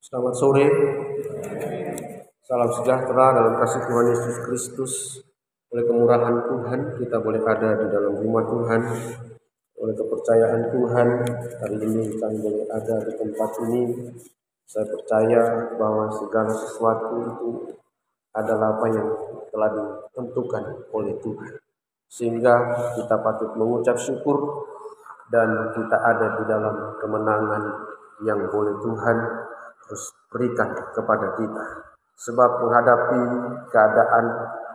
Selamat sore, salam sejahtera dalam kasih Tuhan Yesus Kristus. Oleh kemurahan Tuhan kita boleh ada di dalam rumah Tuhan. Oleh kepercayaan Tuhan hari ini kami boleh ada di tempat ini. Saya percaya bahwa segala sesuatu itu adalah apa yang telah ditentukan oleh Tuhan, sehingga kita patut mengucap syukur dan kita ada di dalam kemenangan yang boleh Tuhan terus berikan kepada kita. Sebab menghadapi keadaan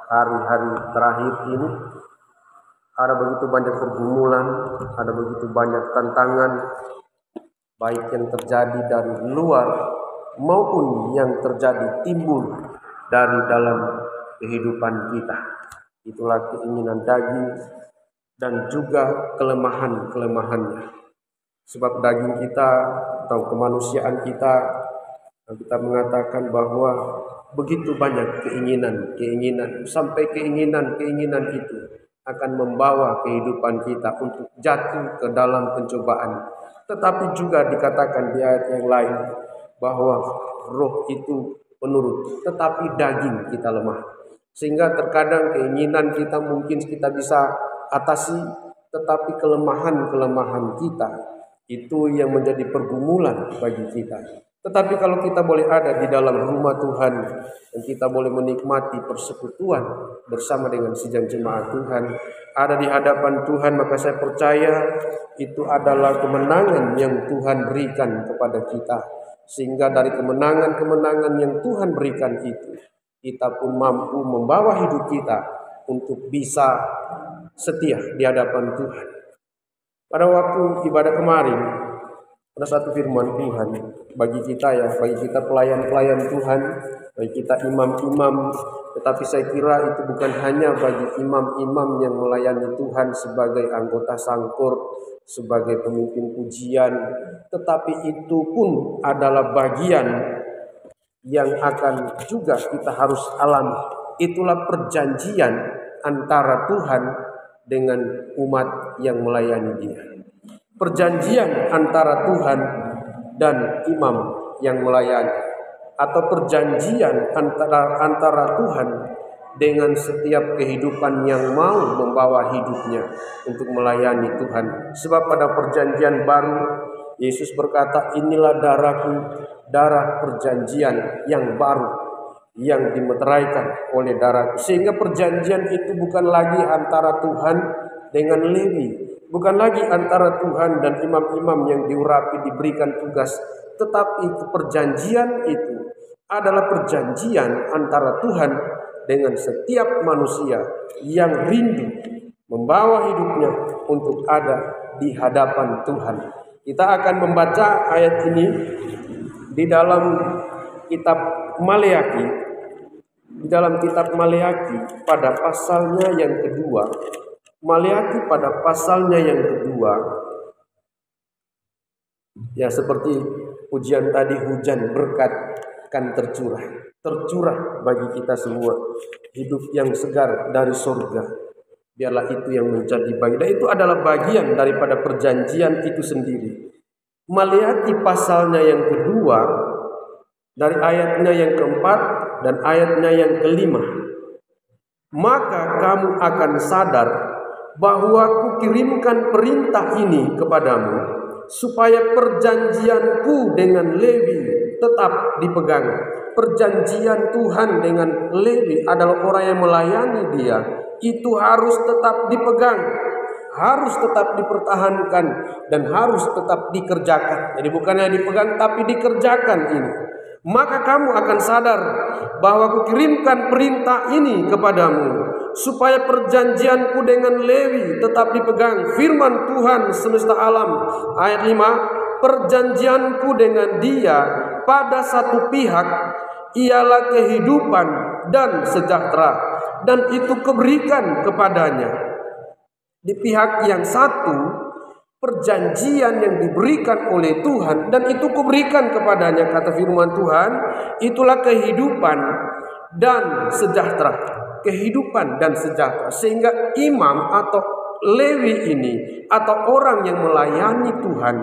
hari-hari terakhir ini, ada begitu banyak pergumulan, ada begitu banyak tantangan, baik yang terjadi dari luar maupun yang terjadi timbul dari dalam kehidupan kita. Itulah keinginan daging dan juga kelemahan-kelemahannya. Sebab daging kita atau kemanusiaan kita mengatakan bahwa begitu banyak keinginan, sampai keinginan itu akan membawa kehidupan kita untuk jatuh ke dalam pencobaan. Tetapi juga dikatakan di ayat yang lain bahwa roh itu menurut, tetapi daging kita lemah. Sehingga terkadang keinginan kita mungkin kita bisa atasi, tetapi kelemahan-kelemahan kita itu yang menjadi pergumulan bagi kita. Tetapi kalau kita boleh ada di dalam rumah Tuhan dan kita boleh menikmati persekutuan bersama dengan sidang jemaat Tuhan, ada di hadapan Tuhan, maka saya percaya itu adalah kemenangan yang Tuhan berikan kepada kita. Sehingga dari kemenangan-kemenangan yang Tuhan berikan itu, kita pun mampu membawa hidup kita untuk bisa setia di hadapan Tuhan. Pada waktu ibadah kemarin, ada satu firman Tuhan bagi kita pelayan-pelayan Tuhan, bagi kita imam-imam. Tetapi saya kira itu bukan hanya bagi imam-imam yang melayani Tuhan sebagai anggota sangkur, sebagai pemimpin pujian, tetapi itu pun adalah bagian yang akan juga kita harus alami. Itulah perjanjian antara Tuhan dengan umat yang melayani Dia. Perjanjian antara Tuhan dan imam yang melayani, atau perjanjian antara Tuhan dengan setiap kehidupan yang mau membawa hidupnya untuk melayani Tuhan. Sebab pada perjanjian baru Yesus berkata, inilah darahku, darah perjanjian yang baru yang dimeteraikan oleh darahku. Sehingga perjanjian itu bukan lagi antara Tuhan dengan Lewi, bukan lagi antara Tuhan dan imam-imam yang diurapi diberikan tugas, tetapi perjanjian itu adalah perjanjian antara Tuhan dengan setiap manusia yang rindu membawa hidupnya untuk ada di hadapan Tuhan. Kita akan membaca ayat ini di dalam kitab Maleaki, pada pasalnya yang kedua. Maleaki pada pasalnya yang kedua, ya seperti pujian tadi, hujan berkat kan tercurah bagi kita semua, hidup yang segar dari surga. Biarlah itu yang menjadi bagian, dan itu adalah bagian daripada perjanjian itu sendiri. Maleaki pasalnya yang kedua, dari ayatnya yang keempat dan ayatnya yang kelima. Maka kamu akan sadar bahwa kukirimkan perintah ini kepadamu, supaya perjanjianku dengan Lewi tetap dipegang. Perjanjian Tuhan dengan Lewi adalah orang yang melayani Dia, itu harus tetap dipegang, harus tetap dipertahankan, dan harus tetap dikerjakan. Jadi bukannya dipegang tapi dikerjakan ini. Maka kamu akan sadar bahwa kukirimkan perintah ini kepadamu, supaya perjanjianku dengan Lewi tetap dipegang. Firman Tuhan semesta alam, ayat 5, perjanjianku dengan dia pada satu pihak ialah kehidupan dan sejahtera, dan itu kuberikan kepadanya. Di pihak yang satu, perjanjian yang diberikan oleh Tuhan, dan itu kuberikan kepadanya, kata firman Tuhan, itulah kehidupan dan sejahtera. Kehidupan dan sejahtera. Sehingga imam atau Lewi ini, atau orang yang melayani Tuhan,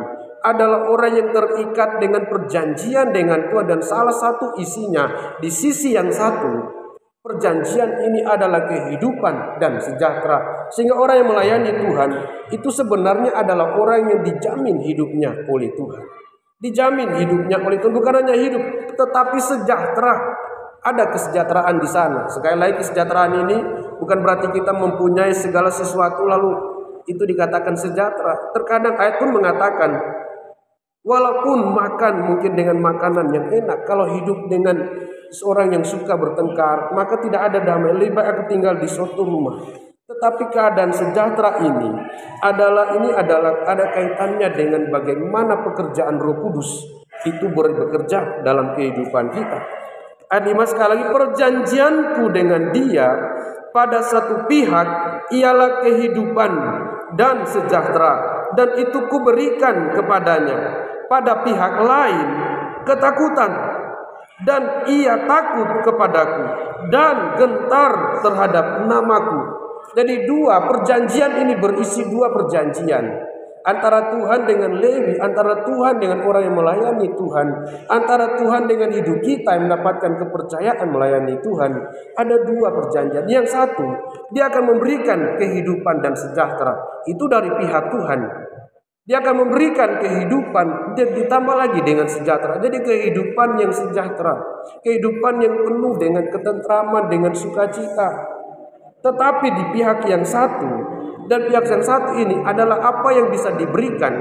adalah orang yang terikat dengan perjanjian dengan Tuhan, dan salah satu isinya di sisi yang satu, perjanjian ini adalah kehidupan dan sejahtera. Sehingga orang yang melayani Tuhan itu sebenarnya adalah orang yang dijamin hidupnya oleh Tuhan. Dijamin hidupnya oleh Tuhan, bukan hanya hidup tetapi sejahtera. Ada kesejahteraan di sana. Sekali lagi, kesejahteraan ini bukan berarti kita mempunyai segala sesuatu lalu itu dikatakan sejahtera. Terkadang ayat pun mengatakan, walaupun makan mungkin dengan makanan yang enak, kalau hidup dengan seorang yang suka bertengkar, maka tidak ada damai. Lebih baik aku tinggal di suatu rumah. Tetapi keadaan sejahtera ini adalah ada kaitannya dengan bagaimana pekerjaan Roh Kudus itu bekerja dalam kehidupan kita. Ayat 5 sekali lagi, perjanjianku dengan dia pada satu pihak ialah kehidupan dan sejahtera, dan itu kuberikan kepadanya. Pada pihak lain ketakutan, dan ia takut kepadaku dan gentar terhadap namaku. Jadi dua perjanjian ini berisi dua perjanjian. Antara Tuhan dengan Lewi, antara Tuhan dengan orang yang melayani Tuhan, antara Tuhan dengan hidup kita yang mendapatkan kepercayaan melayani Tuhan. Ada dua perjanjian. Yang satu, dia akan memberikan kehidupan dan sejahtera. Itu dari pihak Tuhan. Dia akan memberikan kehidupan dan ditambah lagi dengan sejahtera. Jadi kehidupan yang sejahtera, kehidupan yang penuh dengan ketentraman, dengan sukacita. Tetapi di pihak yang satu, dan pihak yang satu ini adalah apa yang bisa diberikan,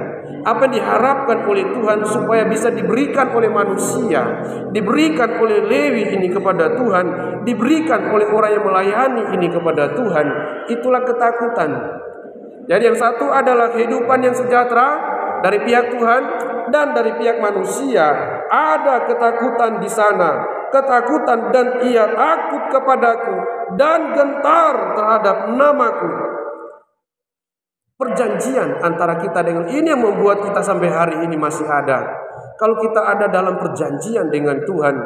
apa yang diharapkan oleh Tuhan supaya bisa diberikan oleh manusia, diberikan oleh Lewi ini kepada Tuhan, diberikan oleh orang yang melayani ini kepada Tuhan. Itulah ketakutan. Jadi yang satu adalah kehidupan yang sejahtera dari pihak Tuhan, dan dari pihak manusia ada ketakutan di sana. Ketakutan, dan ia takut kepadaku dan gentar terhadap namaku. Perjanjian antara kita dengan ini yang membuat kita sampai hari ini masih ada. Kalau kita ada dalam perjanjian dengan Tuhan,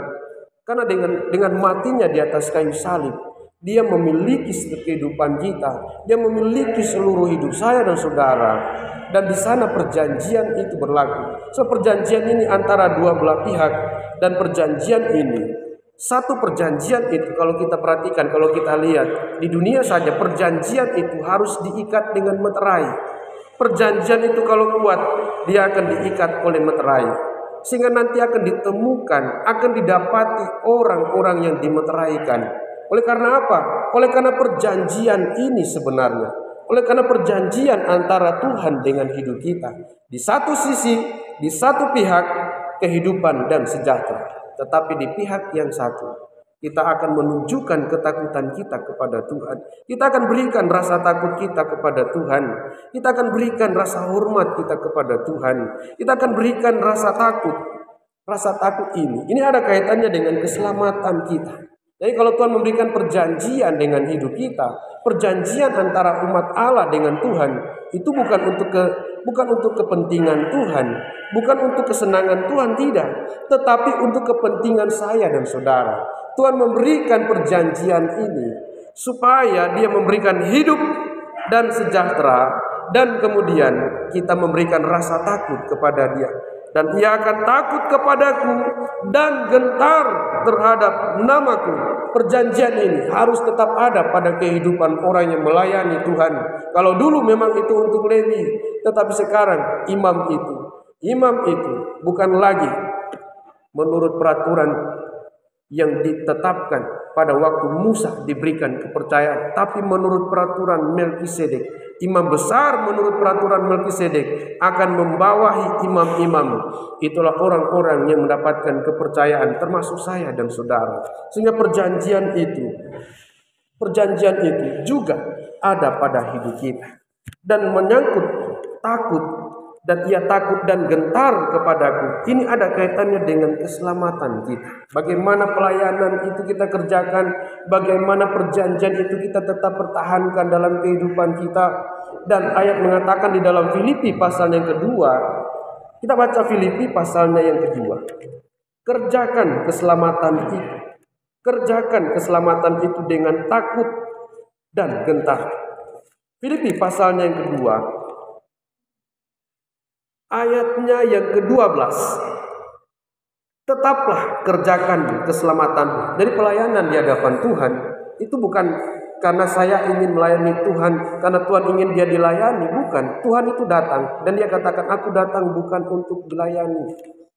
karena dengan matinya di atas kayu salib, dia memiliki kehidupan kita, dia memiliki seluruh hidup saya dan saudara, dan di sana perjanjian itu berlaku. So perjanjian ini antara dua belah pihak, dan perjanjian ini, satu perjanjian itu kalau kita perhatikan, kalau kita lihat di dunia saja, perjanjian itu harus diikat dengan meterai. Perjanjian itu kalau kuat, dia akan diikat oleh meterai, sehingga nanti akan ditemukan, akan didapati orang-orang yang dimeteraikan. Oleh karena apa? Oleh karena perjanjian ini sebenarnya, oleh karena perjanjian antara Tuhan dengan hidup kita. Di satu sisi, di satu pihak kehidupan dan sejahtera, tetapi di pihak yang satu kita akan menunjukkan ketakutan kita kepada Tuhan. Kita akan berikan rasa takut kita kepada Tuhan. Kita akan berikan rasa hormat kita kepada Tuhan. Kita akan berikan rasa takut. Rasa takut ini ada kaitannya dengan keselamatan kita. Jadi kalau Tuhan memberikan perjanjian dengan hidup kita, perjanjian antara umat Allah dengan Tuhan, itu bukan untuk kepentingan Tuhan, bukan untuk kesenangan Tuhan, tidak, tetapi untuk kepentingan saya dan saudara. Tuhan memberikan perjanjian ini supaya dia memberikan hidup dan sejahtera, dan kemudian kita memberikan rasa takut kepada dia. Dan ia akan takut kepadaku dan gentar terhadap namaku. Perjanjian ini harus tetap ada pada kehidupan orang yang melayani Tuhan. Kalau dulu memang itu untuk Lewi, tetapi sekarang imam itu bukan lagi menurut peraturan yang ditetapkan pada waktu Musa diberikan kepercayaan, tapi menurut peraturan Melkisedek. Imam besar menurut peraturan Melkisedek akan membawahi imam-imam. Itulah orang-orang yang mendapatkan kepercayaan, termasuk saya dan saudara. Sehingga perjanjian itu juga ada pada hidup kita, dan menyangkut takut, dan ia takut dan gentar kepadaku. Ini ada kaitannya dengan keselamatan kita. Bagaimana pelayanan itu kita kerjakan, bagaimana perjanjian itu kita tetap pertahankan dalam kehidupan kita. Dan ayat mengatakan di dalam Filipi pasal yang kedua, kita baca Filipi pasalnya yang kedua. Kerjakan keselamatan itu dengan takut dan gentar. Filipi pasalnya yang kedua ayatnya yang ke-12. Tetaplah kerjakan keselamatanmu. Jadi pelayanan di hadapan Tuhan itu bukan karena saya ingin melayani Tuhan, karena Tuhan ingin dia dilayani. Bukan. Tuhan itu datang dan dia katakan, aku datang bukan untuk dilayani,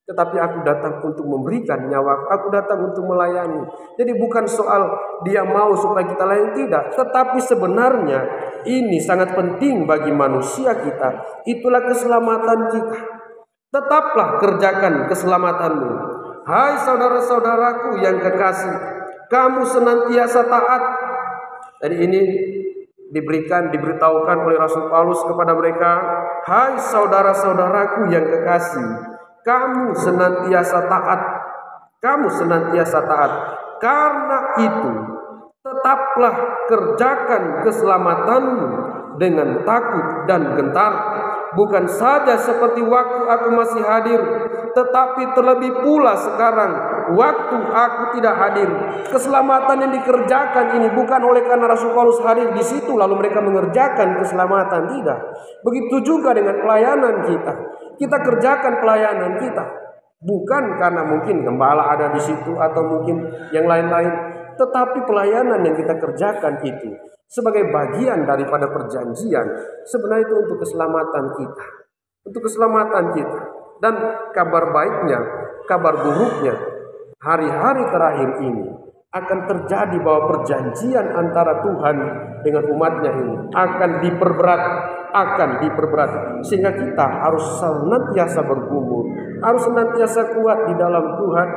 tetapi aku datang untuk memberikan nyawa. Aku datang untuk melayani. Jadi bukan soal dia mau supaya kita layani, tidak. Tetapi sebenarnya ini sangat penting bagi manusia kita. Itulah keselamatan kita. Tetaplah kerjakan keselamatanmu. Hai saudara-saudaraku yang kekasih, kamu senantiasa taat. Jadi ini diberitahukan oleh Rasul Paulus kepada mereka. Hai saudara-saudaraku yang kekasih, kamu senantiasa taat. Kamu senantiasa taat. Karena itu, tetaplah kerjakan keselamatanmu dengan takut dan gentar. Bukan saja seperti waktu aku masih hadir, tetapi terlebih pula sekarang waktu aku tidak hadir. Keselamatan yang dikerjakan ini bukan oleh karena Rasul Paulus hadir di situ lalu mereka mengerjakan keselamatan, tidak. Begitu juga dengan pelayanan kita. Kita kerjakan pelayanan kita bukan karena mungkin gembala ada di situ atau mungkin yang lain-lain, tetapi pelayanan yang kita kerjakan itu sebagai bagian daripada perjanjian, sebenarnya itu untuk keselamatan kita. Untuk keselamatan kita. Dan kabar baiknya, kabar buruknya, hari-hari terakhir ini akan terjadi bahwa perjanjian antara Tuhan dengan umatnya ini akan diperberat. Sehingga kita harus senantiasa bergumul, harus senantiasa kuat di dalam Tuhan.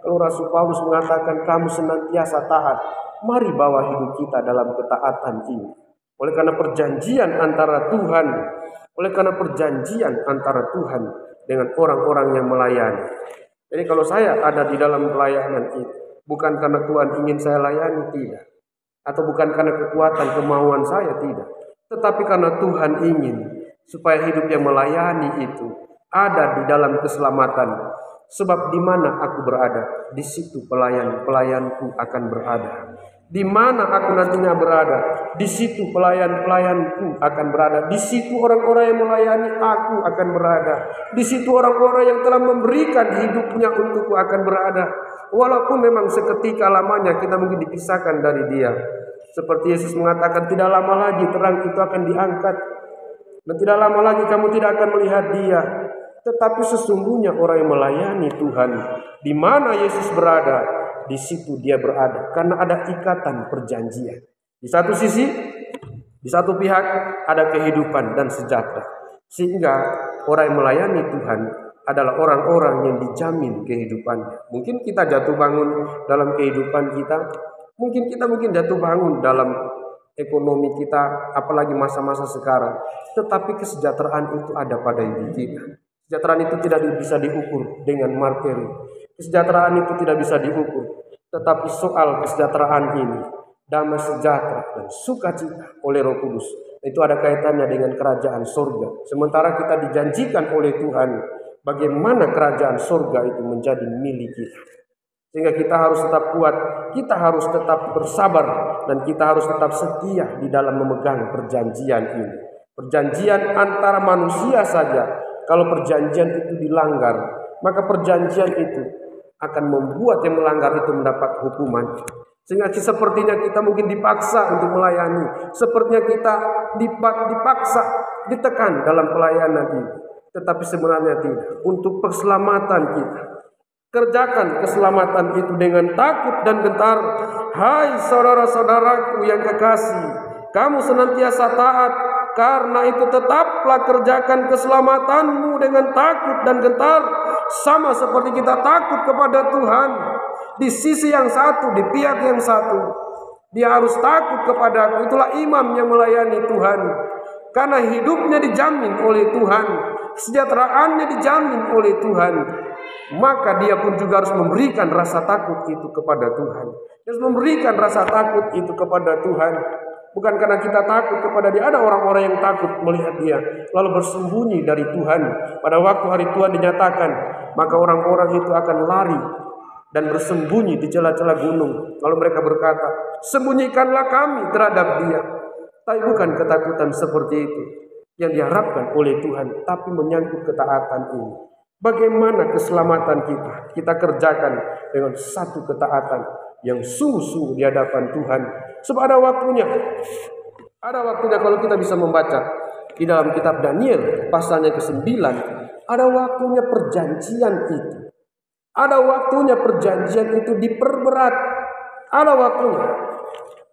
Kalau Rasul Paulus mengatakan kamu senantiasa taat, mari bawa hidup kita dalam ketaatan ini. Oleh karena perjanjian antara Tuhan, dengan orang-orang yang melayani. Jadi kalau saya ada di dalam pelayanan itu, bukan karena Tuhan ingin saya layani, tidak. Atau bukan karena kekuatan kemauan saya, tidak. Tetapi karena Tuhan ingin supaya hidup yang melayani itu ada di dalam keselamatan. Sebab di mana aku berada, di situ pelayanku akan berada. Di mana aku nantinya berada, di situ pelayanku akan berada. Di situ orang-orang yang melayani aku akan berada. Di situ orang-orang yang telah memberikan hidupnya untukku akan berada. Walaupun memang seketika lamanya kita mungkin dipisahkan dari dia. Seperti Yesus mengatakan, tidak lama lagi terang itu akan diangkat. Dan tidak lama lagi kamu tidak akan melihat dia. Tetapi sesungguhnya orang yang melayani Tuhan, di mana Yesus berada, di situ dia berada. Karena ada ikatan perjanjian. Di satu sisi, di satu pihak ada kehidupan dan sejahtera. Sehingga orang yang melayani Tuhan adalah orang-orang yang dijamin kehidupannya. Mungkin kita jatuh bangun dalam kehidupan kita. Mungkin kita jatuh bangun dalam ekonomi kita, apalagi masa-masa sekarang. Tetapi kesejahteraan itu ada pada diri kita. Kesejahteraan itu tidak bisa diukur dengan materi. Kesejahteraan itu tidak bisa diukur. Tetapi soal kesejahteraan ini, damai sejahtera dan sukacita oleh Roh Kudus, itu ada kaitannya dengan kerajaan surga. Sementara kita dijanjikan oleh Tuhan bagaimana kerajaan surga itu menjadi milik kita. Sehingga kita harus tetap kuat, kita harus tetap bersabar, dan kita harus tetap setia di dalam memegang perjanjian ini. Perjanjian antara manusia saja, kalau perjanjian itu dilanggar, maka perjanjian itu akan membuat yang melanggar itu mendapat hukuman. Sehingga sepertinya kita mungkin dipaksa untuk melayani, sepertinya kita dipaksa, ditekan dalam pelayanan ini. Tetapi sebenarnya tidak. Untuk keselamatan kita, kerjakan keselamatan itu dengan takut dan gentar. Hai saudara-saudaraku yang kekasih, kamu senantiasa taat. Karena itu tetaplah kerjakan keselamatanmu dengan takut dan gentar. Sama seperti kita takut kepada Tuhan. Di sisi yang satu, di pihak yang satu, dia harus takut kepada aku. Itulah imam yang melayani Tuhan. Karena hidupnya dijamin oleh Tuhan, kesejahteraannya dijamin oleh Tuhan, maka dia pun juga harus memberikan rasa takut itu kepada Tuhan. Dia harus memberikan rasa takut itu kepada Tuhan. Bukan karena kita takut kepada dia. Ada orang-orang yang takut melihat dia, lalu bersembunyi dari Tuhan. Pada waktu hari Tuhan dinyatakan, maka orang-orang itu akan lari dan bersembunyi di celah-celah gunung. Lalu mereka berkata, sembunyikanlah kami terhadap dia. Tapi bukan ketakutan seperti itu. yang diharapkan oleh Tuhan, tapi menyangkut ketaatan ini. Bagaimana keselamatan kita? Kita kerjakan dengan satu ketaatan yang sungguh-sungguh di hadapan Tuhan. Sebab ada waktunya. Ada waktunya kalau kita bisa membaca di dalam kitab Daniel pasalnya ke-9, ada waktunya perjanjian itu. Ada waktunya perjanjian itu diperberat. Ada waktunya.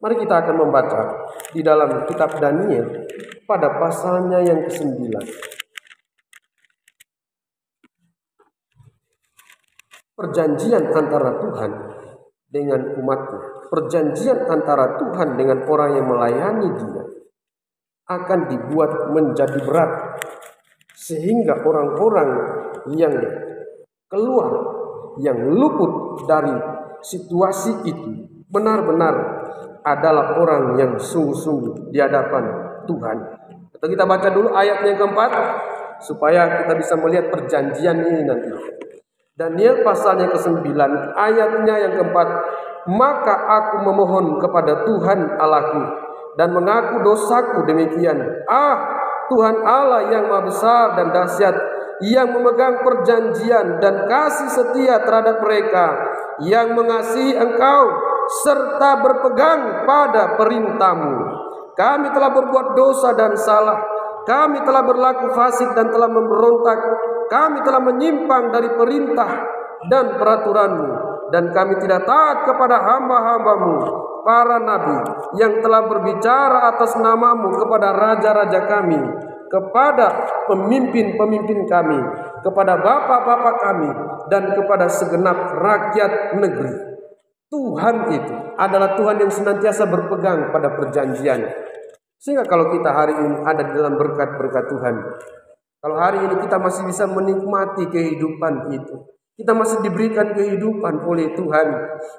Mari kita akan membaca di dalam kitab Daniel pada pasalnya yang ke-9. Perjanjian antara Tuhan dengan umatnya, perjanjian antara Tuhan dengan orang yang melayani Dia akan dibuat menjadi berat, sehingga orang-orang yang keluar, yang luput dari situasi itu benar-benar adalah orang yang sungguh-sungguh di hadapan Tuhan. Atau kita baca dulu ayatnya yang keempat supaya kita bisa melihat perjanjian ini nanti. Daniel pasalnya ke-9 ayatnya yang keempat. Maka aku memohon kepada Tuhan Allahku dan mengaku dosaku demikian. Tuhan Allah yang maha besar dan dahsyat, yang memegang perjanjian dan kasih setia terhadap mereka yang mengasihi Engkau serta berpegang pada perintah-Mu. Kami telah berbuat dosa dan salah. Kami telah berlaku fasik dan telah memberontak. Kami telah menyimpang dari perintah dan peraturan-Mu. Dan kami tidak taat kepada hamba-hamba-Mu, para nabi, yang telah berbicara atas nama-Mu kepada raja-raja kami, kepada pemimpin-pemimpin kami, kepada bapak-bapak kami, dan kepada segenap rakyat negeri. Tuhan itu adalah Tuhan yang senantiasa berpegang pada perjanjian. Sehingga kalau kita hari ini ada di dalam berkat-berkat Tuhan, kalau hari ini kita masih bisa menikmati kehidupan itu, kita masih diberikan kehidupan oleh Tuhan,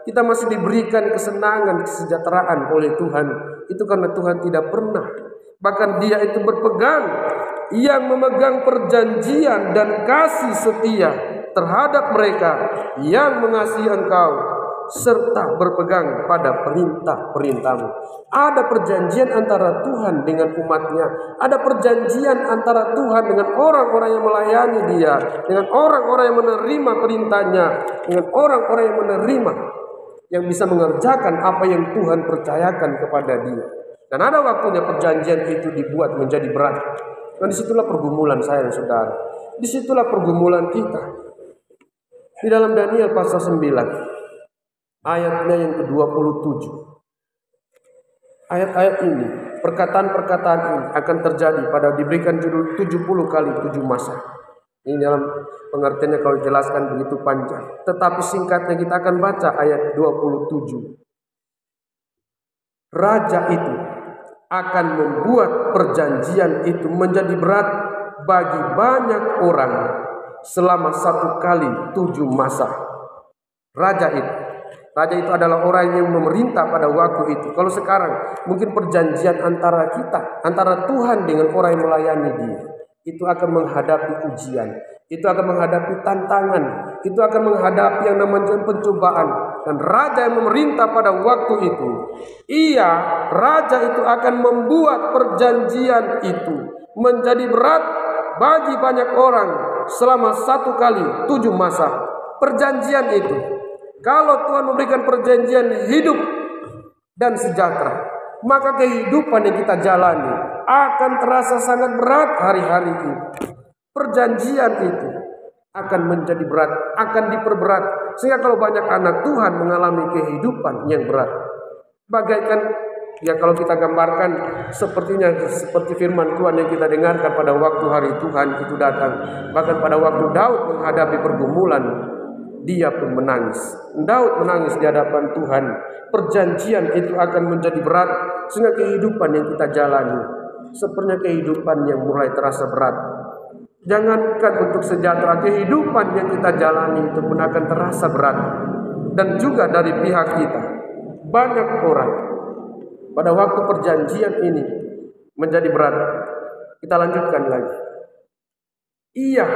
kita masih diberikan kesenangan, kesejahteraan oleh Tuhan, itu karena Tuhan tidak pernah, bahkan Dia itu berpegang, yang memegang perjanjian dan kasih setia terhadap mereka yang mengasihi Engkau serta berpegang pada perintah-perintah-Mu. Ada perjanjian antara Tuhan dengan umatnya. Ada perjanjian antara Tuhan dengan orang-orang yang melayani Dia, dengan orang-orang yang menerima perintahnya, dengan orang-orang yang menerima, yang bisa mengerjakan apa yang Tuhan percayakan kepada dia. Dan ada waktunya perjanjian itu dibuat menjadi berat. Dan disitulah pergumulan saya dan saudara. Disitulah pergumulan kita. Di dalam Daniel pasal 9 ayatnya yang ke-27. Ayat-ayat ini, perkataan-perkataan ini akan terjadi pada diberikan judul 70 kali 7 masa. Ini dalam pengertiannya kalau dijelaskan begitu panjang. Tetapi singkatnya kita akan baca ayat 27. Raja itu akan membuat perjanjian itu menjadi berat bagi banyak orang selama 1 kali 7 masa. Raja itu adalah orang yang memerintah pada waktu itu. Kalau sekarang mungkin perjanjian antara kita, antara Tuhan dengan orang yang melayani Dia, itu akan menghadapi ujian, itu akan menghadapi tantangan, itu akan menghadapi yang namanya pencobaan. Dan raja yang memerintah pada waktu itu, raja itu akan membuat perjanjian itu menjadi berat bagi banyak orang selama 1 kali 7 masa. Perjanjian itu, kalau Tuhan memberikan perjanjian hidup dan sejahtera, maka kehidupan yang kita jalani akan terasa sangat berat hari-hari ini. Perjanjian itu akan menjadi berat, akan diperberat. Sehingga kalau banyak anak Tuhan mengalami kehidupan yang berat, bagaikan kalau kita gambarkan seperti firman Tuhan yang kita dengarkan pada waktu hari Tuhan itu datang. Bahkan pada waktu Daud menghadapi pergumulan, dia pun menangis. Daud menangis di hadapan Tuhan. Perjanjian itu akan menjadi berat, sehingga kehidupan yang kita jalani sepertinya kehidupan yang mulai terasa berat. Jangankan untuk sejahtera, kehidupan yang kita jalani itu pun akan terasa berat. Dan juga dari pihak kita, banyak orang pada waktu perjanjian ini menjadi berat. Kita lanjutkan lagi. Ia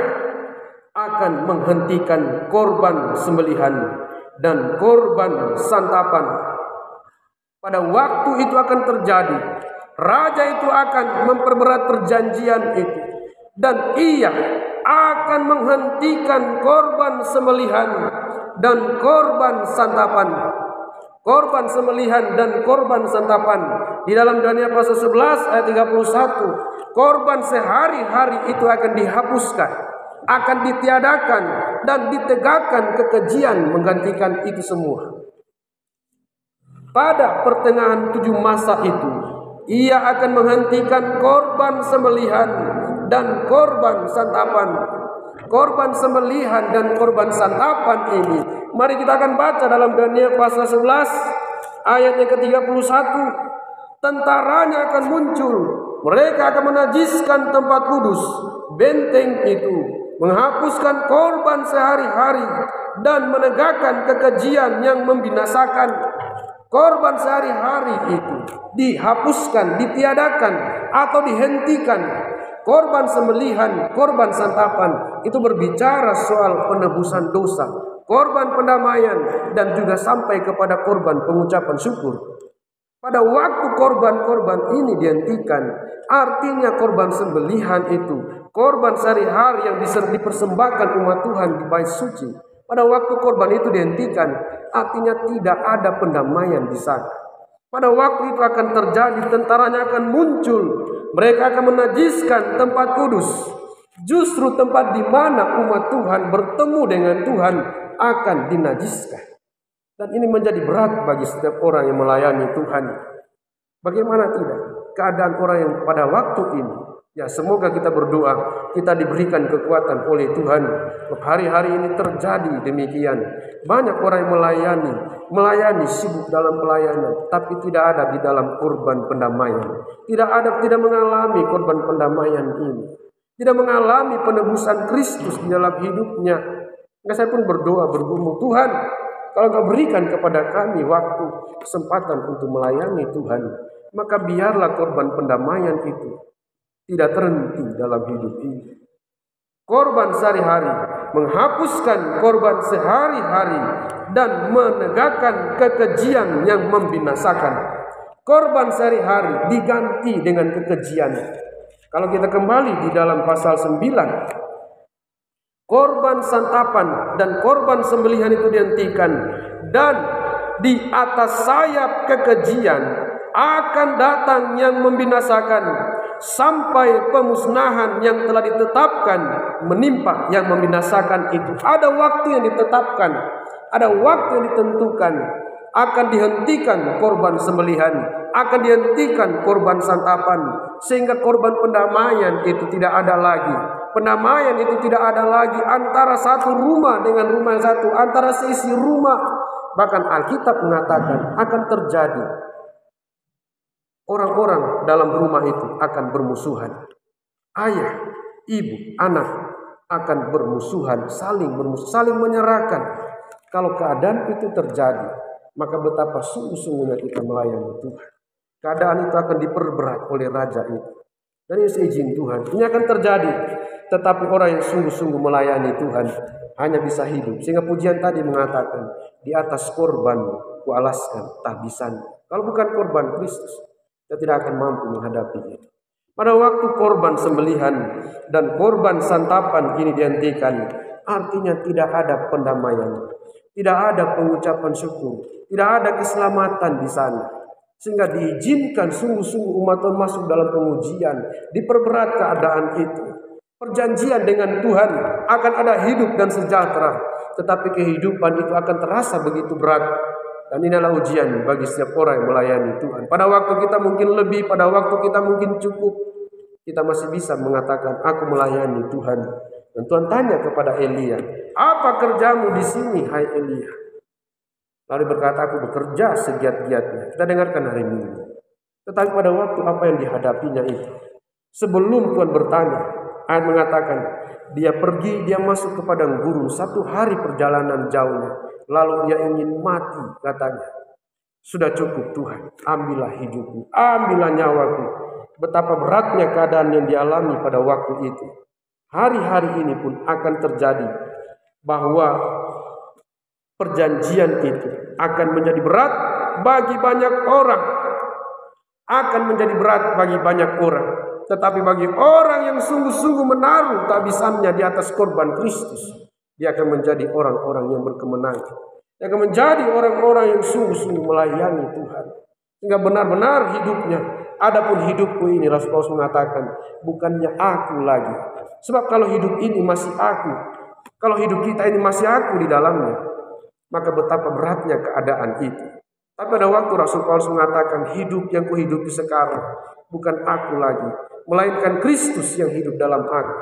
akan menghentikan korban sembelihan dan korban santapan. Pada waktu itu akan terjadi Raja itu akan memperberat perjanjian itu, dan ia akan menghentikan korban sembelihan dan korban santapan. Korban sembelihan dan korban santapan. Di dalam Daniel pasal 11 ayat 31, korban sehari-hari itu akan dihapuskan, akan ditiadakan, dan ditegakkan kekejian menggantikan itu semua. Pada pertengahan 7 masa itu, ia akan menghentikan korban sembelihan dan korban santapan. Korban sembelihan dan korban santapan ini, mari kita akan baca dalam Daniel pasal 11 ayat yang ke-31. Tentaranya akan muncul, mereka akan menajiskan tempat kudus, benteng itu, menghapuskan korban sehari-hari, dan menegakkan kekejian yang membinasakan. Korban sehari-hari itu dihapuskan, ditiadakan, atau dihentikan. Korban sembelihan, korban santapan itu berbicara soal penebusan dosa, korban pendamaian, dan juga sampai kepada korban pengucapan syukur. Pada waktu korban-korban ini dihentikan, artinya korban sembelihan itu, korban sehari-hari yang dipersembahkan umat Tuhan di bait suci. Pada waktu korban itu dihentikan, artinya tidak ada pendamaian di sana. Pada waktu itu akan terjadi, tentaranya akan muncul, mereka akan menajiskan tempat kudus. Justru tempat di mana umat Tuhan bertemu dengan Tuhan akan dinajiskan. Dan ini menjadi berat bagi setiap orang yang melayani Tuhan. Bagaimana tidak? Keadaan orang yang pada waktu ini, ya semoga kita berdoa, kita diberikan kekuatan oleh Tuhan. Hari-hari ini terjadi demikian. Banyak orang yang melayani sibuk dalam pelayanan, tapi tidak ada di dalam korban pendamaian. Tidak mengalami korban pendamaian ini. Tidak mengalami penebusan Kristus di dalam hidupnya. Maka saya pun berdoa bergumul, Tuhan, kalau Engkau berikan kepada kami waktu, kesempatan untuk melayani Tuhan, maka biarlah korban pendamaian itu tidak terhenti dalam hidup ini. Korban sehari-hari, menghapuskan korban sehari-hari, dan menegakkan kekejian yang membinasakan. Korban sehari-hari diganti dengan kekejian. Kalau kita kembali di dalam pasal 9, korban santapan dan korban sembelihan itu dihentikan, dan di atas sayap kekejian akan datang yang membinasakan, sampai pemusnahan yang telah ditetapkan menimpa yang membinasakan itu. Ada waktu yang ditetapkan, ada waktu yang ditentukan, akan dihentikan korban sembelihan, akan dihentikan korban santapan, sehingga korban pendamaian itu tidak ada lagi. Pendamaian itu tidak ada lagi antara satu rumah dengan rumah yang satu, antara seisi rumah. Bahkan Alkitab mengatakan akan terjadi orang-orang dalam rumah itu akan bermusuhan. Ayah, ibu, anak akan bermusuhan, saling menyerahkan. Kalau keadaan itu terjadi, maka betapa sungguh-sungguhnya kita melayani Tuhan. Keadaan itu akan diperberat oleh raja itu. Dan ini seizin Tuhan, ini akan terjadi. Tetapi orang yang sungguh-sungguh melayani Tuhan hanya bisa hidup. Sehingga pujian tadi mengatakan, di atas korban kualaskan tahbisan. Kalau bukan korban Kristus, kita tidak akan mampu menghadapi itu. Pada waktu korban sembelihan dan korban santapan ini dihentikan, artinya tidak ada pendamaian, tidak ada pengucapan syukur, tidak ada keselamatan di sana. Sehingga diizinkan sungguh-sungguh umat Tuhan masuk dalam pengujian, diperberat keadaan itu. Perjanjian dengan Tuhan akan ada hidup dan sejahtera, tetapi kehidupan itu akan terasa begitu berat. Dan inilah ujian bagi setiap orang yang melayani Tuhan. Pada waktu kita mungkin lebih, pada waktu kita mungkin cukup, kita masih bisa mengatakan, aku melayani Tuhan. Dan Tuhan tanya kepada Elia, apa kerjamu di sini, hai Elia? Lalu berkata, aku bekerja segiat-giatnya. Kita dengarkan hari Minggu. Tetapi pada waktu apa yang dihadapinya itu, sebelum Tuhan bertanya, ayat mengatakan, dia pergi, dia masuk ke padang gurun, 1 hari perjalanan jauhnya. Lalu dia ingin mati, katanya. Sudah cukup Tuhan, ambillah hidupku, ambillah nyawaku. Betapa beratnya keadaan yang dialami pada waktu itu. Hari-hari ini pun akan terjadi bahwa perjanjian itu akan menjadi berat bagi banyak orang. akan menjadi berat bagi banyak orang. Tetapi bagi orang yang sungguh-sungguh menaruh kehabisannya di atas korban Kristus, dia akan menjadi orang-orang yang berkemenangan. Dia akan menjadi orang-orang yang sungguh-sungguh melayani Tuhan. Sehingga benar-benar hidupnya, adapun hidupku ini, Rasul Paulus mengatakan, bukannya aku lagi. Sebab kalau hidup ini masih aku, kalau hidup kita ini masih aku di dalamnya, maka betapa beratnya keadaan itu. Tapi pada waktu Rasul Paulus mengatakan, hidup yang kuhidupi sekarang bukan aku lagi, melainkan Kristus yang hidup dalam aku.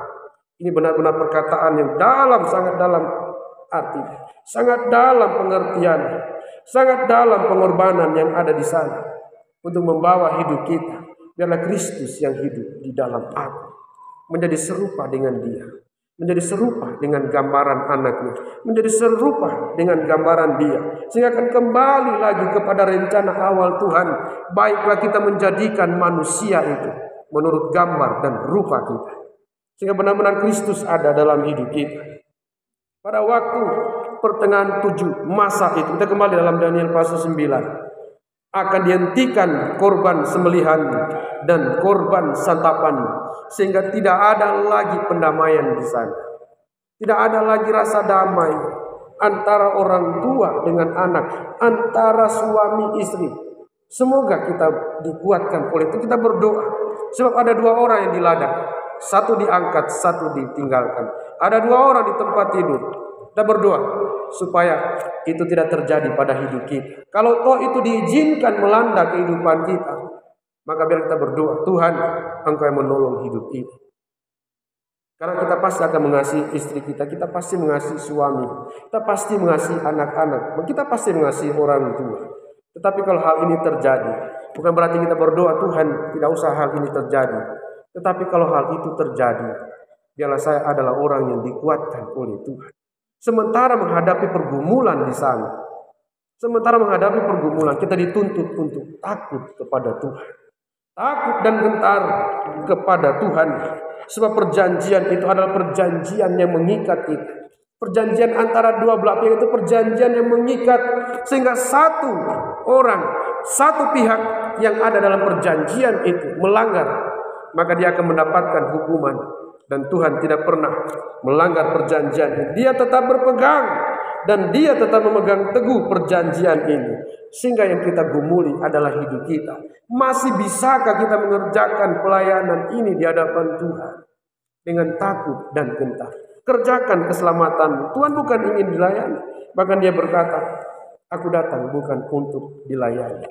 Ini benar-benar perkataan yang dalam, sangat dalam arti, sangat dalam pengertian, sangat dalam pengorbanan yang ada di sana untuk membawa hidup kita. Biarlah Kristus yang hidup di dalam aku, menjadi serupa dengan Dia, menjadi serupa dengan gambaran anaknya, menjadi serupa dengan gambaran Dia, sehingga akan kembali lagi kepada rencana awal Tuhan. Baiklah kita menjadikan manusia itu menurut gambar dan rupa kita, sehingga benar-benar Kristus ada dalam hidup kita. Pada waktu pertengahan 7 masa itu, kita kembali dalam Daniel pasal 9, akan dihentikan korban sembelihan dan korban santapan, sehingga tidak ada lagi pendamaian di sana. Tidak ada lagi rasa damai antara orang tua dengan anak, antara suami istri. Semoga kita dikuatkan oleh itu. Kita berdoa, sebab ada 2 orang yang di ladang, satu diangkat, satu ditinggalkan. Ada 2 orang di tempat tidur. Kita berdoa supaya itu tidak terjadi pada hidup kita. Kalau toh itu diizinkan melanda kehidupan kita, maka biar kita berdoa, Tuhan, Engkau yang menolong hidup ini. Karena kita pasti akan mengasihi istri kita, kita pasti mengasihi suami, kita pasti mengasihi anak-anak, kita pasti mengasihi orang tua. Tetapi kalau hal ini terjadi, bukan berarti kita berdoa, Tuhan, tidak usah hal ini terjadi. Tetapi kalau hal itu terjadi, biarlah saya adalah orang yang dikuatkan oleh Tuhan. Sementara menghadapi pergumulan di sana, sementara menghadapi pergumulan, kita dituntut untuk takut kepada Tuhan, takut dan gentar kepada Tuhan. Sebab perjanjian itu adalah perjanjian yang mengikat kita. Perjanjian antara 2 belah pihak itu perjanjian yang mengikat, sehingga satu orang, satu pihak yang ada dalam perjanjian itu melanggar, maka dia akan mendapatkan hukuman. Dan Tuhan tidak pernah melanggar perjanjian. Dia tetap berpegang dan Dia tetap memegang teguh perjanjian ini. Sehingga yang kita gumuli adalah hidup kita. Masih bisakah kita mengerjakan pelayanan ini di hadapan Tuhan dengan takut dan gentar? Kerjakan keselamatan. Tuhan bukan ingin dilayani. Bahkan Dia berkata, aku datang bukan untuk dilayani,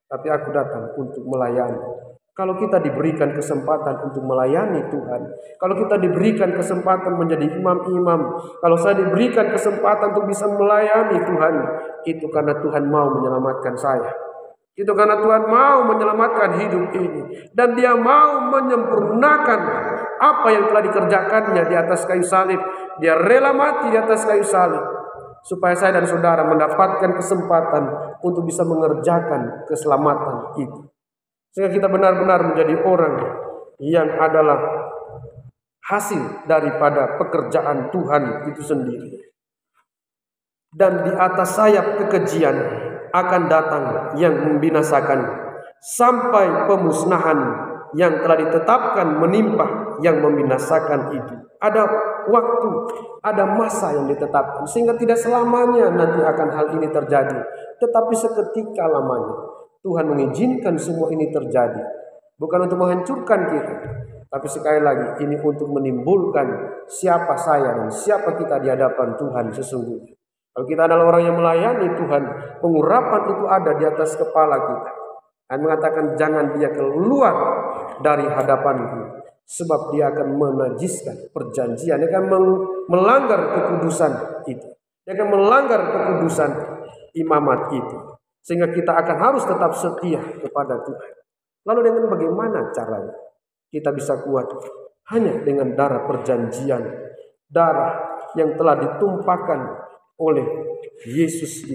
tapi aku datang untuk melayani. Kalau kita diberikan kesempatan untuk melayani Tuhan, kalau kita diberikan kesempatan menjadi imam-imam, kalau saya diberikan kesempatan untuk bisa melayani Tuhan, itu karena Tuhan mau menyelamatkan saya. Itu karena Tuhan mau menyelamatkan hidup ini. Dan Dia mau menyempurnakan apa yang telah dikerjakannya di atas kayu salib. Dia rela mati di atas kayu salib, supaya saya dan saudara mendapatkan kesempatan untuk bisa mengerjakan keselamatan itu. Sehingga kita benar-benar menjadi orang yang adalah hasil daripada pekerjaan Tuhan itu sendiri. Dan di atas sayap kekejian akan datang yang membinasakan, sampai pemusnahan yang telah ditetapkan menimpa yang membinasakan itu. Ada waktu, ada masa yang ditetapkan, sehingga tidak selamanya nanti akan hal ini terjadi, tetapi seketika lamanya Tuhan mengizinkan semua ini terjadi, bukan untuk menghancurkan kita, tapi sekali lagi ini untuk menimbulkan siapa saya dan siapa kita di hadapan Tuhan sesungguhnya. Kalau kita adalah orang yang melayani Tuhan, pengurapan itu ada di atas kepala kita. Dan mengatakan jangan dia keluar dari hadapanku, sebab dia akan menajiskan perjanjian, dia akan melanggar kekudusan itu, dia akan melanggar kekudusan imamat itu. Sehingga kita akan harus tetap setia kepada Tuhan. Lalu dengan bagaimana caranya kita bisa kuat? Hanya dengan darah perjanjian, darah yang telah ditumpahkan oleh Yesus.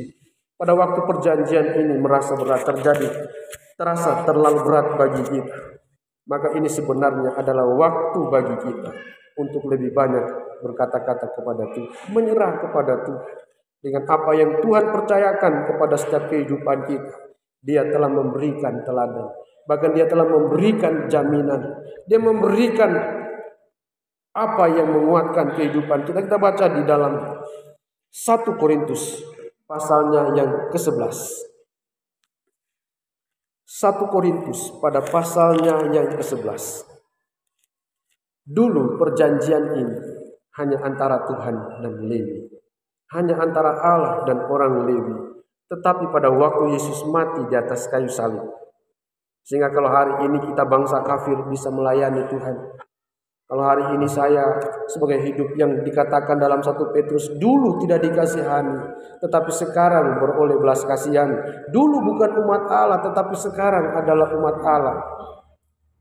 Pada waktu perjanjian ini merasa berat terjadi, terasa terlalu berat bagi kita, maka ini sebenarnya adalah waktu bagi kita untuk lebih banyak berkata-kata kepada Tuhan, menyerah kepada Tuhan. Dengan apa yang Tuhan percayakan kepada setiap kehidupan kita, Dia telah memberikan teladan. Bahkan dia telah memberikan jaminan. Dia memberikan apa yang menguatkan kehidupan kita. Kita baca di dalam 1 Korintus pasalnya yang ke-11. 1 Korintus pada pasalnya yang ke-11. Dulu perjanjian ini hanya antara Tuhan dan Lewi, hanya antara Allah dan orang Lewi. Tetapi pada waktu Yesus mati di atas kayu salib, sehingga kalau hari ini kita bangsa kafir bisa melayani Tuhan. Kalau hari ini saya sebagai hidup yang dikatakan dalam 1 Petrus, dulu tidak dikasihani, tetapi sekarang beroleh belas kasihan. Dulu bukan umat Allah, tetapi sekarang adalah umat Allah.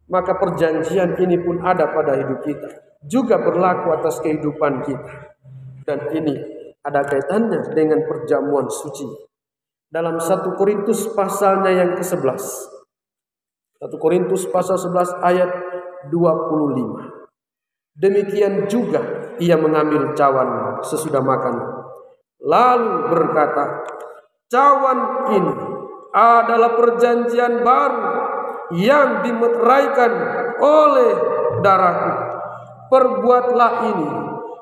Maka perjanjian ini pun ada pada hidup kita, juga berlaku atas kehidupan kita. Dan ini ada kaitannya dengan perjamuan suci. Dalam 1 Korintus pasalnya yang ke-11. 1 Korintus pasal 11 ayat 25. Demikian juga ia mengambil cawan sesudah makan, lalu berkata, cawan ini adalah perjanjian baru yang dimeteraikan oleh darahku. Perbuatlah ini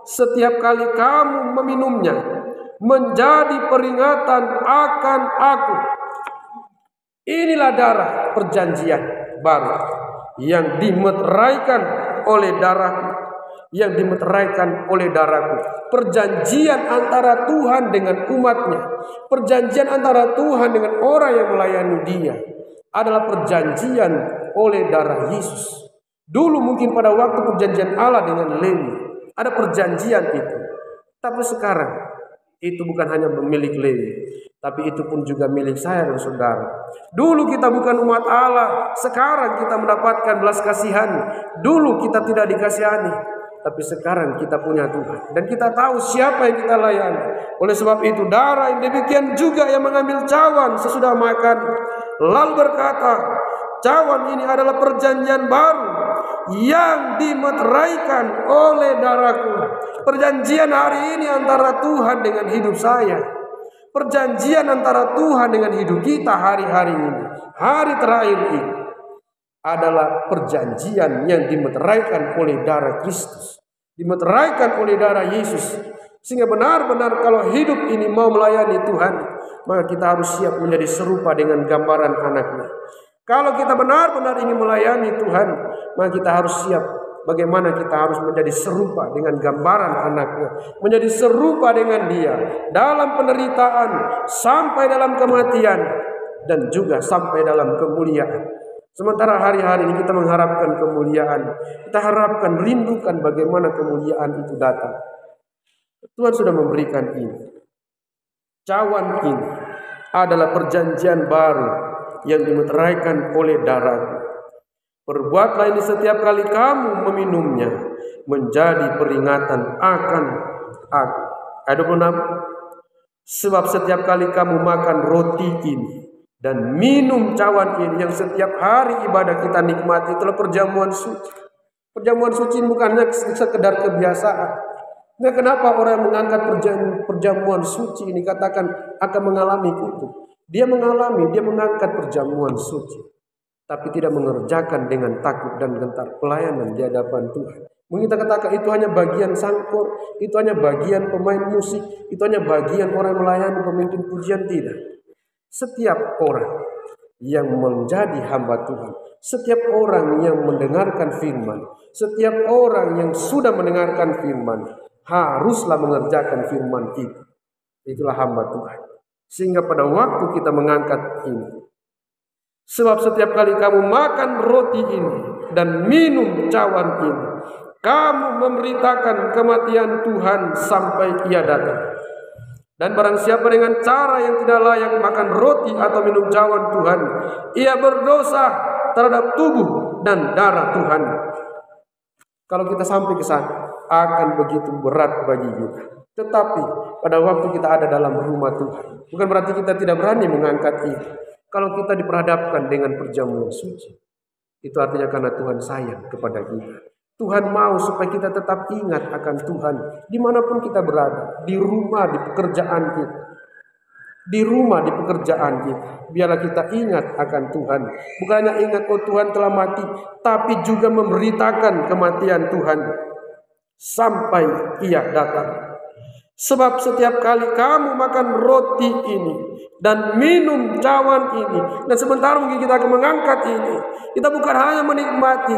setiap kali kamu meminumnya, menjadi peringatan akan aku. Inilah darah perjanjian baru yang dimeteraikan oleh darahku, yang dimeteraikan oleh darahku. Perjanjian antara Tuhan dengan umatnya, perjanjian antara Tuhan dengan orang yang melayani dia, adalah perjanjian oleh darah Yesus. Dulu mungkin pada waktu perjanjian Allah dengan Lewi ada perjanjian itu, tapi sekarang itu bukan hanya milik Lewi, tapi itu pun juga milik saya dan saudara. Dulu kita bukan umat Allah, sekarang kita mendapatkan belas kasihan. Dulu kita tidak dikasihani, tapi sekarang kita punya Tuhan, dan kita tahu siapa yang kita layani. Oleh sebab itu darah yang demikian juga yang mengambil cawan sesudah makan, lalu berkata, cawan ini adalah perjanjian baru yang dimeteraikan oleh darahku. Perjanjian hari ini antara Tuhan dengan hidup saya, perjanjian antara Tuhan dengan hidup kita hari-hari ini, hari terakhir ini, adalah perjanjian yang dimeteraikan oleh darah Kristus, dimeteraikan oleh darah Yesus. Sehingga benar-benar kalau hidup ini mau melayani Tuhan, maka kita harus siap menjadi serupa dengan gambaran anaknya. Kalau kita benar-benar ingin melayani Tuhan, maka kita harus siap bagaimana kita harus menjadi serupa dengan gambaran anaknya, menjadi serupa dengan dia dalam penderitaan sampai dalam kematian dan juga sampai dalam kemuliaan. Sementara hari-hari ini kita mengharapkan kemuliaan, kita harapkan, rindukan bagaimana kemuliaan itu datang. Tuhan sudah memberikan ini. Cawan ini adalah perjanjian baru yang dimeteraikan oleh darahku. Perbuatlah ini setiap kali kamu meminumnya, menjadi peringatan akan aku. Ayat 26. Sebab setiap kali kamu makan roti ini dan minum cawan ini yang setiap hari ibadah kita nikmati, itulah perjamuan suci. Perjamuan suci bukannya sekedar kebiasaan. Nah, kenapa orang yang mengangkat perjamuan suci ini katakan akan mengalami kutuk? Dia mengalami, dia mengangkat perjamuan suci, tapi tidak mengerjakan dengan takut dan gentar pelayanan di hadapan Tuhan. Mungkin kita katakan itu hanya bagian sangkor, itu hanya bagian pemain musik, itu hanya bagian orang melayani pemimpin pujian. Tidak. Setiap orang yang menjadi hamba Tuhan, setiap orang yang mendengarkan firman, setiap orang yang sudah mendengarkan firman, haruslah mengerjakan firman itu. Itulah hamba Tuhan. Sehingga pada waktu kita mengangkat ini, sebab setiap kali kamu makan roti ini dan minum cawan ini, kamu memberitakan kematian Tuhan sampai ia datang. Dan barang siapa dengan cara yang tidak layak makan roti atau minum cawan Tuhan, ia berdosa terhadap tubuh dan darah Tuhan. Kalau kita sampai ke sana, akan begitu berat bagi kita. Tetapi pada waktu kita ada dalam rumah Tuhan, bukan berarti kita tidak berani mengangkat ini. Kalau kita diperhadapkan dengan perjamuan suci, itu artinya karena Tuhan sayang kepada kita. Tuhan mau supaya kita tetap ingat akan Tuhan dimanapun kita berada, di rumah, di pekerjaan kita. di rumah, di pekerjaan kita. Biarlah kita ingat akan Tuhan. Bukan hanya ingat oh Tuhan telah mati, tapi juga memberitakan kematian Tuhan sampai Ia datang. Sebab setiap kali kamu makan roti ini dan minum cawan ini, dan sebentar mungkin kita akan mengangkat ini, kita bukan hanya menikmati,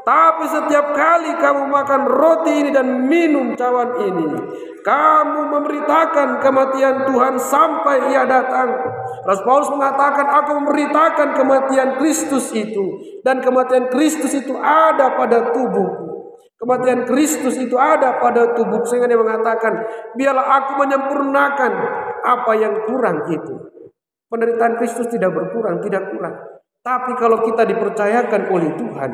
tapi setiap kali kamu makan roti ini dan minum cawan ini, kamu memberitakan kematian Tuhan sampai Ia datang. Rasul Paulus mengatakan, aku memberitakan kematian Kristus itu, dan kematian Kristus itu ada pada tubuhku. Kematian Kristus itu ada pada tubuh, sehingga dia mengatakan, biarlah aku menyempurnakan apa yang kurang itu. Penderitaan Kristus tidak berkurang, tidak kurang. Tapi kalau kita dipercayakan oleh Tuhan,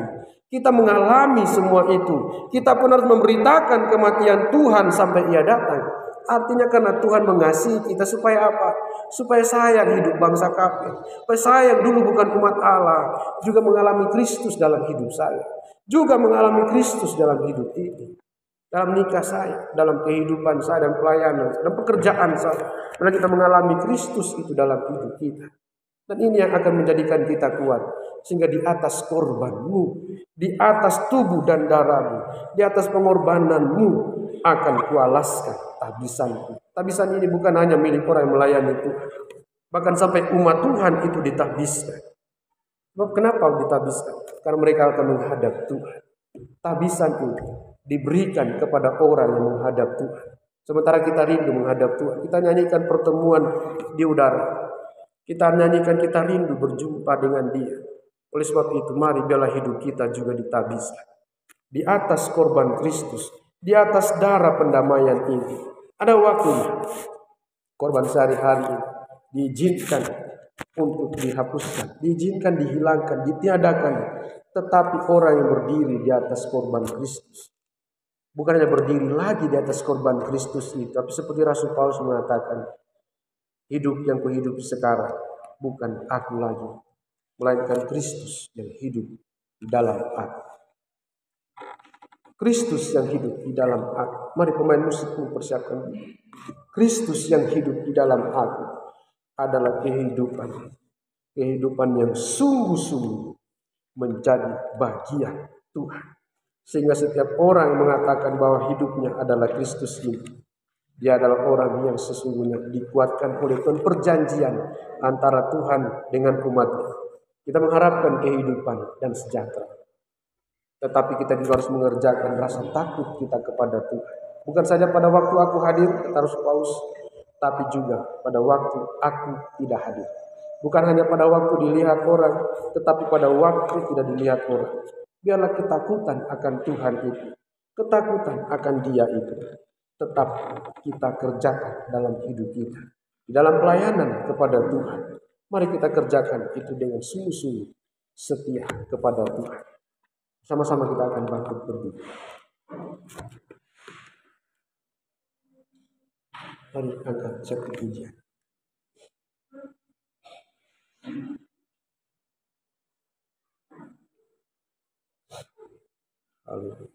kita mengalami semua itu, kita pun harus memberitakan kematian Tuhan sampai Ia datang. Artinya karena Tuhan mengasihi kita supaya apa? Supaya saya hidup bangsa kafir, supaya saya yang dulu bukan umat Allah juga mengalami Kristus dalam hidup saya, juga mengalami Kristus dalam hidup ini, dalam nikah saya, dalam kehidupan saya dan pelayanan, dan pekerjaan saya. Karena kita mengalami Kristus itu dalam hidup kita. Dan ini yang akan menjadikan kita kuat. Sehingga di atas korbanmu, di atas tubuh dan darahmu, di atas pengorbananmu akan kualaskan tabisanku. Tabisan ini bukan hanya milik orang yang melayani Tuhan, bahkan sampai umat Tuhan itu ditabiskan. Sebab kenapa ditabiskan? Karena mereka akan menghadap Tuhan. Tabisan itu diberikan kepada orang yang menghadap Tuhan. Sementara kita rindu menghadap Tuhan, kita nyanyikan pertemuan di udara, kita nyanyikan kita rindu berjumpa dengan Dia. Oleh sebab itu, mari biarlah hidup kita juga ditabiskan di atas korban Kristus, di atas darah pendamaian ini. Ada waktunya korban sehari-hari diizinkan untuk dihapuskan, diizinkan dihilangkan, ditiadakan. Tetapi orang yang berdiri di atas korban Kristus, bukan hanya berdiri lagi di atas korban Kristus itu, tapi seperti Rasul Paulus mengatakan, hidup yang kuhidupi sekarang bukan aku lagi, melainkan Kristus yang hidup di dalam aku. Kristus yang hidup di dalam aku. Mari pemain musik mempersiapkan. Kristus yang hidup di dalam aku adalah kehidupan. Kehidupan yang sungguh-sungguh menjadi bagian Tuhan. Sehingga setiap orang yang mengatakan bahwa hidupnya adalah Kristus ini, dia adalah orang yang sesungguhnya dikuatkan oleh Tuhan, perjanjian antara Tuhan dengan umatnya. Kita mengharapkan kehidupan dan sejahtera. Tetapi kita juga harus mengerjakan rasa takut kita kepada Tuhan. Bukan saja pada waktu aku hadir, kata Rasul Paulus, tapi juga pada waktu aku tidak hadir. Bukan hanya pada waktu dilihat orang, tetapi pada waktu tidak dilihat orang. Biarlah ketakutan akan Tuhan itu, ketakutan akan Dia itu, tetap kita kerjakan dalam hidup kita. Di dalam pelayanan kepada Tuhan, mari kita kerjakan itu dengan sungguh-sungguh setia kepada Tuhan. Sama-sama kita akan bangkit berdiri. Mari angkat satu pujian. Haleluya.